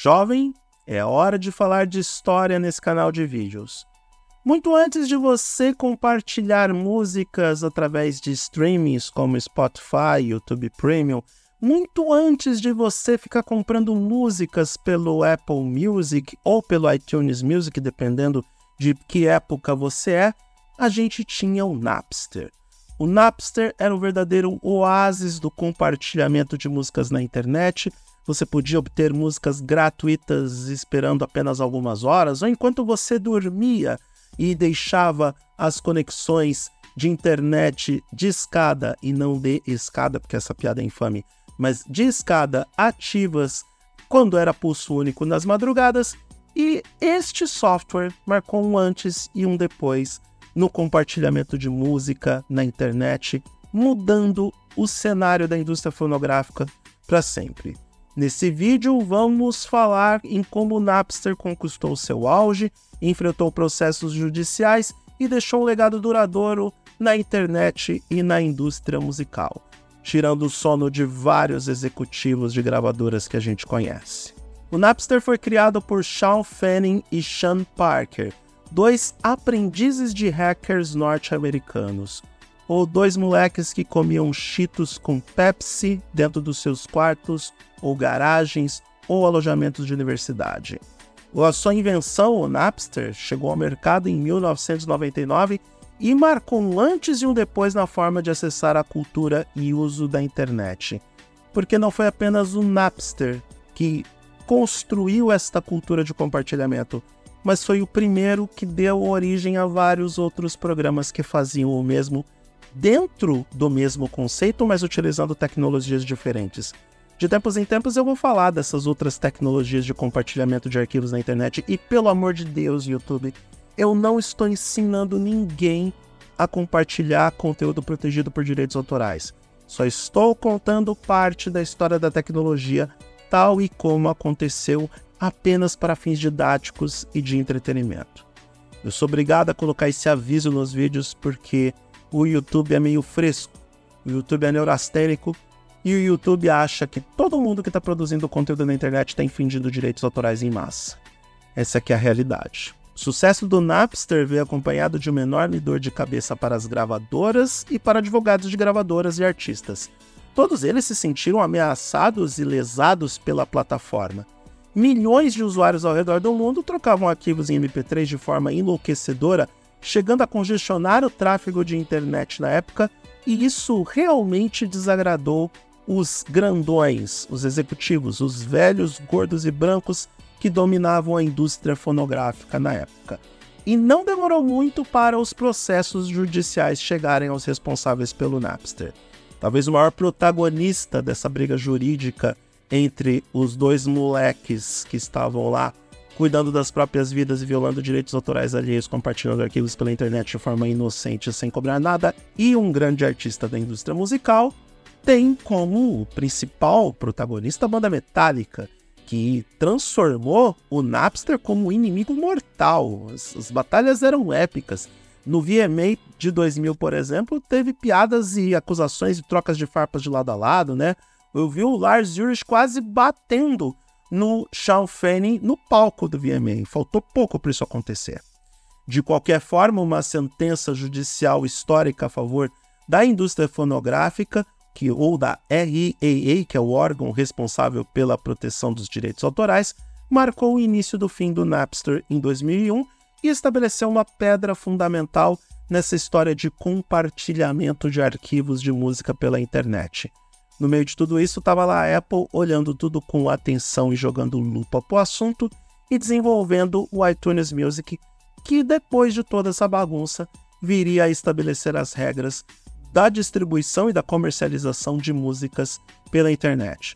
Jovem, é hora de falar de história nesse canal de vídeos. Muito antes de você compartilhar músicas através de streamings como Spotify, YouTube Premium, muito antes de você ficar comprando músicas pelo Apple Music ou pelo iTunes Music, dependendo de que época você é, a gente tinha o Napster. O Napster era o verdadeiro oásis do compartilhamento de músicas na internet. Você podia obter músicas gratuitas esperando apenas algumas horas, ou enquanto você dormia e deixava as conexões de internet de escada, e não de escada, porque essa piada é infame, mas de escada ativas quando era pulso único nas madrugadas, e este software marcou um antes e um depois no compartilhamento de música na internet, mudando o cenário da indústria fonográfica para sempre. Nesse vídeo vamos falar em como o Napster conquistou seu auge, enfrentou processos judiciais e deixou um legado duradouro na internet e na indústria musical, tirando o sono de vários executivos de gravadoras que a gente conhece. O Napster foi criado por Sean Fanning e Sean Parker, dois aprendizes de hackers norte-americanos, ou dois moleques que comiam Cheetos com Pepsi dentro dos seus quartos, ou garagens, ou alojamentos de universidade. A sua invenção, o Napster, chegou ao mercado em 1999 e marcou um antes e um depois na forma de acessar a cultura e uso da internet. Porque não foi apenas o Napster que construiu esta cultura de compartilhamento, mas foi o primeiro que deu origem a vários outros programas que faziam o mesmo dentro do mesmo conceito, mas utilizando tecnologias diferentes. De tempos em tempos eu vou falar dessas outras tecnologias de compartilhamento de arquivos na internet e, pelo amor de Deus, YouTube, eu não estou ensinando ninguém a compartilhar conteúdo protegido por direitos autorais. Só estou contando parte da história da tecnologia, tal e como aconteceu, apenas para fins didáticos e de entretenimento. Eu sou obrigado a colocar esse aviso nos vídeos porque o YouTube é meio fresco, o YouTube é neurastênico e o YouTube acha que todo mundo que está produzindo conteúdo na internet está infringindo direitos autorais em massa. Essa aqui é a realidade. O sucesso do Napster veio acompanhado de uma enorme dor de cabeça para as gravadoras e para advogados de gravadoras e artistas. Todos eles se sentiram ameaçados e lesados pela plataforma. Milhões de usuários ao redor do mundo trocavam arquivos em MP3 de forma enlouquecedora, chegando a congestionar o tráfego de internet na época, e isso realmente desagradou os grandões, os executivos, os velhos, gordos e brancos que dominavam a indústria fonográfica na época. E não demorou muito para os processos judiciais chegarem aos responsáveis pelo Napster. Talvez o maior protagonista dessa briga jurídica entre os dois moleques que estavam lá cuidando das próprias vidas e violando direitos autorais alheios, compartilhando arquivos pela internet de forma inocente sem cobrar nada, e um grande artista da indústria musical, tem como principal protagonista a banda Metallica, que transformou o Napster como um inimigo mortal. As batalhas eram épicas. No VMA de 2000, por exemplo, teve piadas e acusações e trocas de farpas de lado a lado, né? Eu vi o Lars Ulrich quase batendo no Sean Fanning no palco do VMA. Faltou pouco para isso acontecer. De qualquer forma, uma sentença judicial histórica a favor da indústria fonográfica, ou da RIAA, que é o órgão responsável pela proteção dos direitos autorais, marcou o início do fim do Napster em 2001 e estabeleceu uma pedra fundamental nessa história de compartilhamento de arquivos de música pela internet. No meio de tudo isso, estava lá a Apple olhando tudo com atenção e jogando lupa pro assunto e desenvolvendo o iTunes Music, que depois de toda essa bagunça, viria a estabelecer as regras da distribuição e da comercialização de músicas pela internet.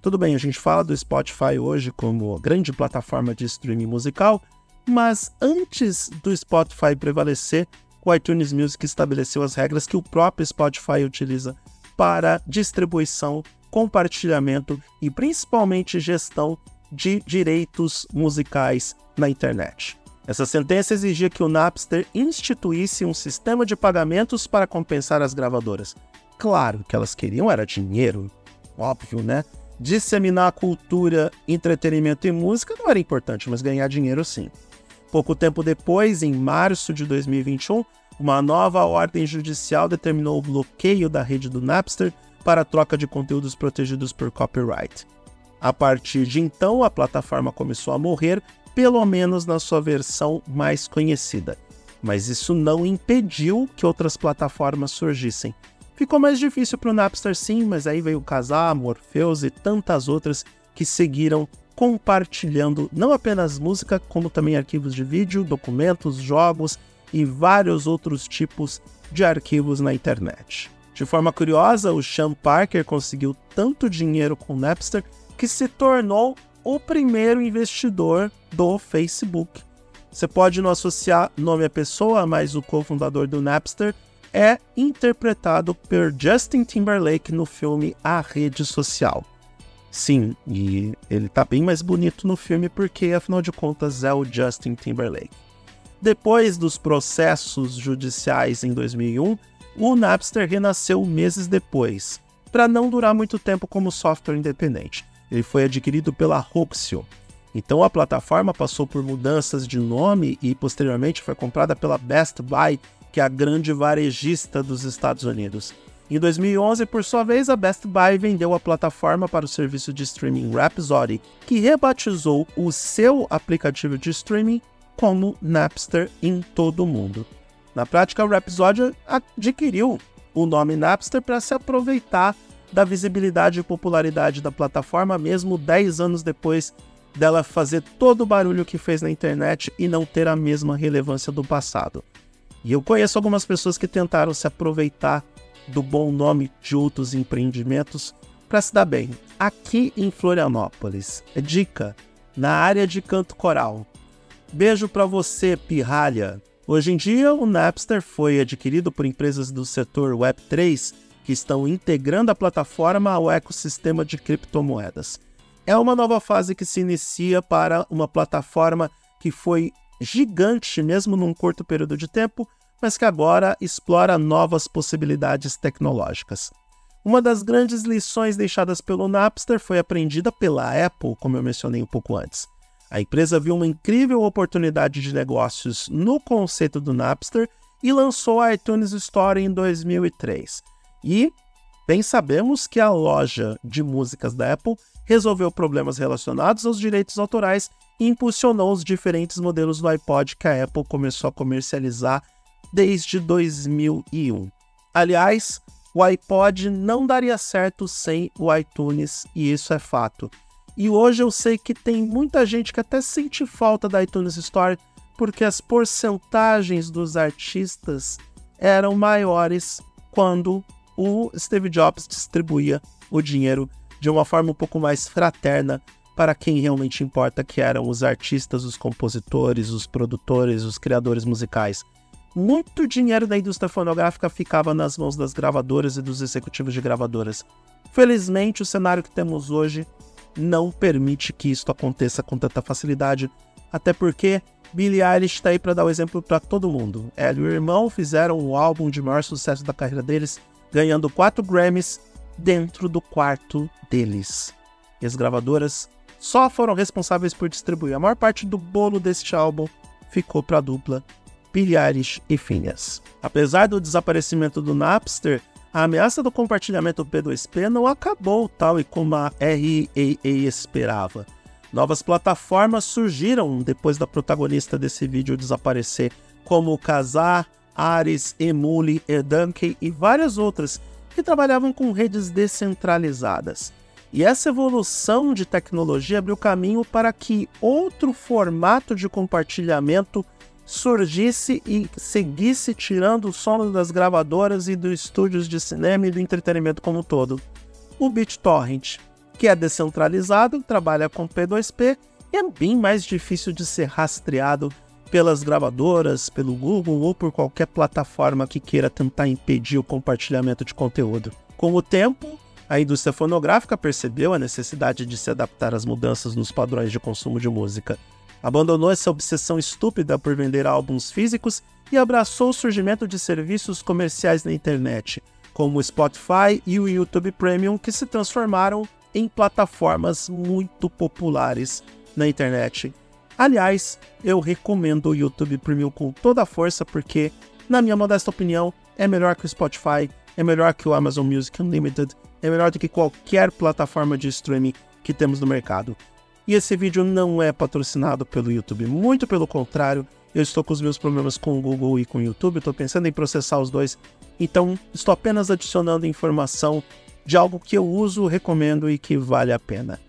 Tudo bem, a gente fala do Spotify hoje como grande plataforma de streaming musical, mas antes do Spotify prevalecer, o iTunes Music estabeleceu as regras que o próprio Spotify utiliza para distribuição, compartilhamento e principalmente gestão de direitos musicais na internet. Essa sentença exigia que o Napster instituísse um sistema de pagamentos para compensar as gravadoras. Claro que elas queriam era dinheiro, óbvio, né? Disseminar cultura, entretenimento e música não era importante, mas ganhar dinheiro sim. Pouco tempo depois, em março de 2021, uma nova ordem judicial determinou o bloqueio da rede do Napster para a troca de conteúdos protegidos por copyright. A partir de então, a plataforma começou a morrer, pelo menos na sua versão mais conhecida. Mas isso não impediu que outras plataformas surgissem. Ficou mais difícil para o Napster sim, mas aí veio o Kazaa, Morpheus e tantas outras que seguiram compartilhando não apenas música, como também arquivos de vídeo, documentos, jogos e vários outros tipos de arquivos na internet. De forma curiosa, o Sean Parker conseguiu tanto dinheiro com o Napster que se tornou o primeiro investidor do Facebook. Você pode não associar nome à pessoa, mas o cofundador do Napster é interpretado por Justin Timberlake no filme A Rede Social. Sim, e ele tá bem mais bonito no filme porque, afinal de contas, é o Justin Timberlake. Depois dos processos judiciais em 2001, o Napster renasceu meses depois, para não durar muito tempo como software independente. Ele foi adquirido pela Hoaxio. Então a plataforma passou por mudanças de nome e posteriormente foi comprada pela Best Buy, que é a grande varejista dos Estados Unidos. Em 2011, por sua vez, a Best Buy vendeu a plataforma para o serviço de streaming Rhapsody, que rebatizou o seu aplicativo de streaming como Napster em todo o mundo. Na prática, o Rhapsody adquiriu o nome Napster para se aproveitar da visibilidade e popularidade da plataforma, mesmo 10 anos depois dela fazer todo o barulho que fez na internet e não ter a mesma relevância do passado. E eu conheço algumas pessoas que tentaram se aproveitar do bom nome de outros empreendimentos para se dar bem. Aqui em Florianópolis, dica, na área de canto coral. Beijo para você, pirralha. Hoje em dia, o Napster foi adquirido por empresas do setor Web3 que estão integrando a plataforma ao ecossistema de criptomoedas. É uma nova fase que se inicia para uma plataforma que foi gigante mesmo num curto período de tempo, mas que agora explora novas possibilidades tecnológicas. Uma das grandes lições deixadas pelo Napster foi aprendida pela Apple, como eu mencionei um pouco antes. A empresa viu uma incrível oportunidade de negócios no conceito do Napster e lançou a iTunes Store em 2003. E bem sabemos que a loja de músicas da Apple resolveu problemas relacionados aos direitos autorais e impulsionou os diferentes modelos do iPod que a Apple começou a comercializar desde 2001. Aliás, o iPod não daria certo sem o iTunes, e isso é fato. E hoje eu sei que tem muita gente que até sente falta da iTunes Store, porque as porcentagens dos artistas eram maiores quando o Steve Jobs distribuía o dinheiro de uma forma um pouco mais fraterna para quem realmente importa, que eram os artistas, os compositores, os produtores, os criadores musicais. Muito dinheiro da indústria fonográfica ficava nas mãos das gravadoras e dos executivos de gravadoras. Felizmente, o cenário que temos hoje não permite que isso aconteça com tanta facilidade, até porque Billie Eilish está aí para dar o exemplo para todo mundo. Ela e o irmão fizeram o álbum de maior sucesso da carreira deles, ganhando 4 Grammys dentro do quarto deles. E as gravadoras só foram responsáveis por distribuir. A maior parte do bolo deste álbum ficou para a dupla Billie Eilish e Finneas. Apesar do desaparecimento do Napster, a ameaça do compartilhamento P2P não acabou tal e como a RIAA esperava. Novas plataformas surgiram depois da protagonista desse vídeo desaparecer, como o Kazaa, Ares, Emule, Edankey e várias outras que trabalhavam com redes descentralizadas. E essa evolução de tecnologia abriu caminho para que outro formato de compartilhamento surgisse e seguisse tirando o sono das gravadoras e dos estúdios de cinema e do entretenimento como um todo. O BitTorrent, que é descentralizado, trabalha com P2P e é bem mais difícil de ser rastreado pelas gravadoras, pelo Google ou por qualquer plataforma que queira tentar impedir o compartilhamento de conteúdo. Com o tempo, a indústria fonográfica percebeu a necessidade de se adaptar às mudanças nos padrões de consumo de música. Abandonou essa obsessão estúpida por vender álbuns físicos e abraçou o surgimento de serviços comerciais na internet, como o Spotify e o YouTube Premium, que se transformaram em plataformas muito populares na internet. Aliás, eu recomendo o YouTube Premium com toda a força porque, na minha modesta opinião, é melhor que o Spotify, é melhor que o Amazon Music Unlimited, é melhor do que qualquer plataforma de streaming que temos no mercado. E esse vídeo não é patrocinado pelo YouTube, muito pelo contrário, eu estou com os meus problemas com o Google e com o YouTube, estou pensando em processar os dois, então estou apenas adicionando informação de algo que eu uso, recomendo e que vale a pena.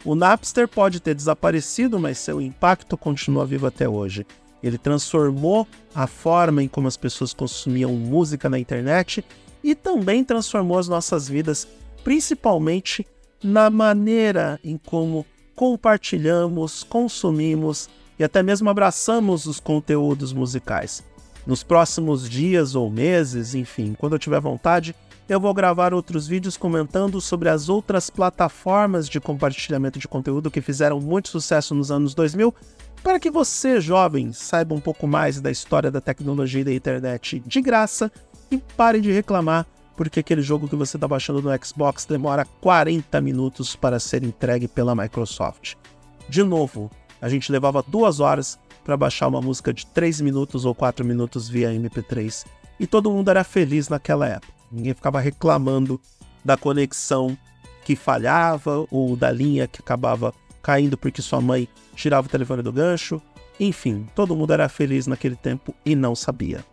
O Napster pode ter desaparecido, mas seu impacto continua vivo até hoje. Ele transformou a forma em como as pessoas consumiam música na internet e também transformou as nossas vidas, principalmente na maneira em como compartilhamos, consumimos e até mesmo abraçamos os conteúdos musicais. Nos próximos dias ou meses, enfim, quando eu tiver vontade, eu vou gravar outros vídeos comentando sobre as outras plataformas de compartilhamento de conteúdo que fizeram muito sucesso nos anos 2000, para que você, jovem, saiba um pouco mais da história da tecnologia e da internet de graça e pare de reclamar porque aquele jogo que você está baixando no Xbox demora 40 minutos para ser entregue pela Microsoft. De novo, a gente levava 2 horas para baixar uma música de 3 minutos ou 4 minutos via MP3 e todo mundo era feliz naquela época. Ninguém ficava reclamando da conexão que falhava ou da linha que acabava caindo porque sua mãe tirava o telefone do gancho. Enfim, todo mundo era feliz naquele tempo e não sabia.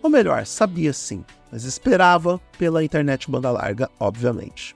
Ou melhor, sabia sim, mas esperava pela internet banda larga, obviamente.